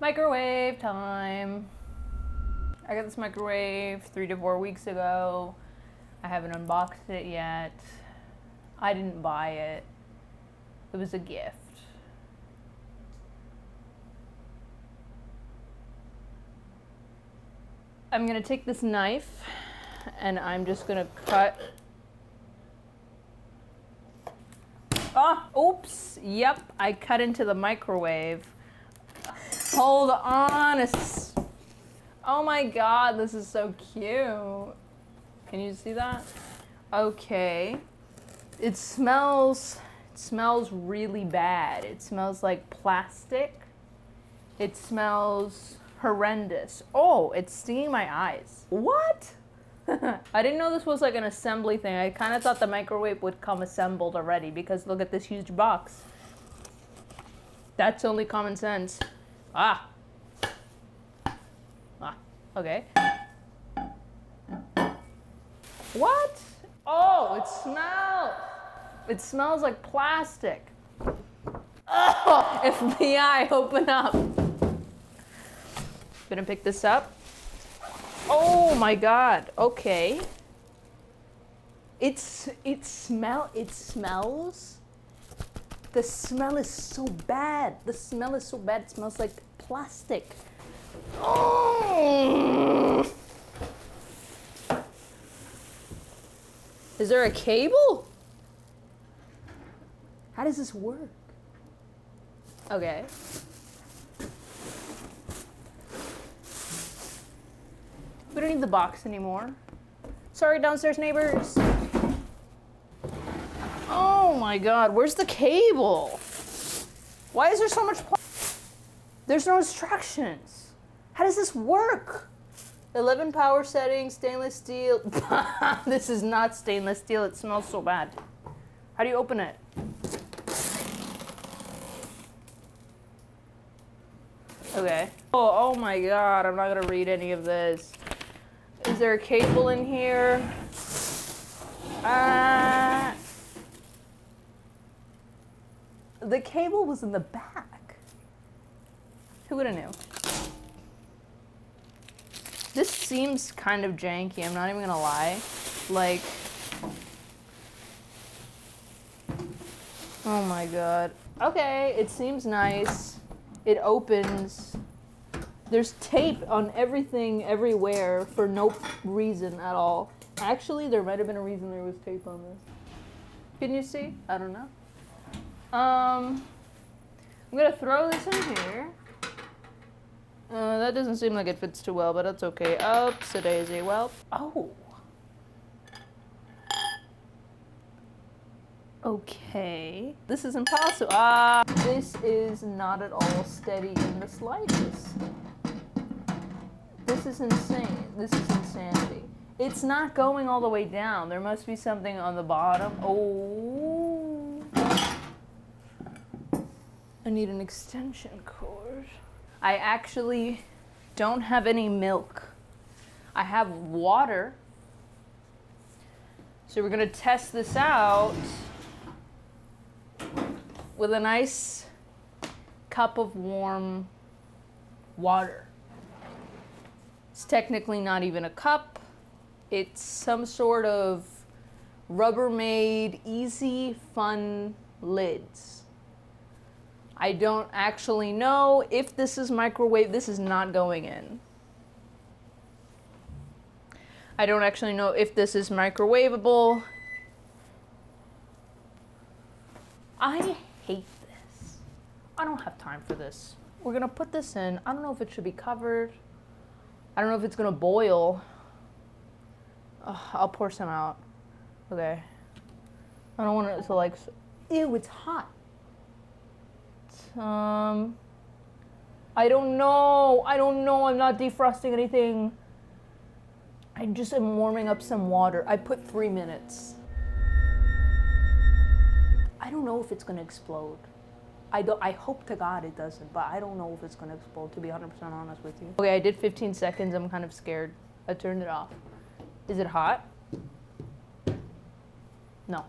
Microwave time. I got this microwave 3 to 4 weeks ago. I haven't unboxed it yet. I didn't buy it. It was a gift. I'm gonna take this knife and I'm just gonna cut. Oh, oops. Yep, I cut into the microwave. Hold on. Oh my god, this is so cute. Can you see that? Okay. It smells really bad. It smells like plastic. It smells horrendous. Oh, it's stinging my eyes. What? I didn't know this was like an assembly thing. I kind of thought the microwave would come assembled already because look at this huge box. That's only common sense. Ah, okay. What? Oh, it smells like plastic. Oh, FBI, open up. Gonna pick this up. Oh my god, okay. It smells. The smell is so bad. It smells like plastic. Oh. Is there a cable? How does this work? Okay. We don't need the box anymore. Sorry, downstairs neighbors. Oh my god, where's the cable? Why is there so much There's no instructions. How does this work? 11 power settings, stainless steel. This is not stainless steel, it smells so bad. How do you open it? Okay. Oh my god, I'm not gonna read any of this. Is there a cable in here? The cable was in the back. Who would have knew? This seems kind of janky, I'm not even gonna lie. Like, oh my god. Okay, it seems nice. It opens. There's tape on everything, everywhere, for no reason at all. Actually, there might have been a reason there was tape on this. Can you see? I don't know. I'm gonna throw this in here. That doesn't seem like it fits too well, but that's okay. Oops, a daisy. Well, oh. Okay. This is impossible. This is not at all steady in the slightest. This is insane. This is insanity. It's not going all the way down. There must be something on the bottom. Oh. I need an extension cord. I actually don't have any milk. I have water. So we're gonna test this out with a nice cup of warm water. It's technically not even a cup. It's some sort of Rubbermaid easy fun lids. I don't actually know if this is microwave. This is not going in. I don't actually know if this is microwavable. I hate this. I don't have time for this. We're gonna put this in. I don't know if it should be covered. I don't know if it's gonna boil. I'll pour some out. Okay. I don't want it to like, ew, it's hot. I don't know. I'm not defrosting anything. I just am warming up some water. I put 3 minutes. I don't know if it's gonna explode. I hope to God it doesn't, but I don't know if it's gonna explode, to be 100% honest with you. Okay, I did 15 seconds. I'm kind of scared. I turned it off. Is it hot? No.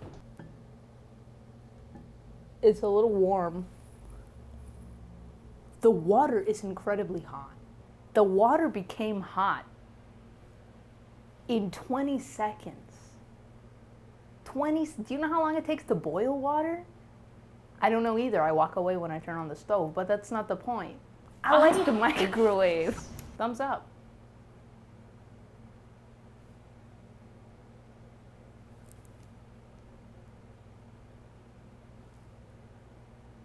It's a little warm. The water is incredibly hot. The water became hot in 20 seconds. Do you know how long it takes to boil water? I don't know either. I walk away when I turn on the stove, but that's not the point. I like the microwave. Thumbs up.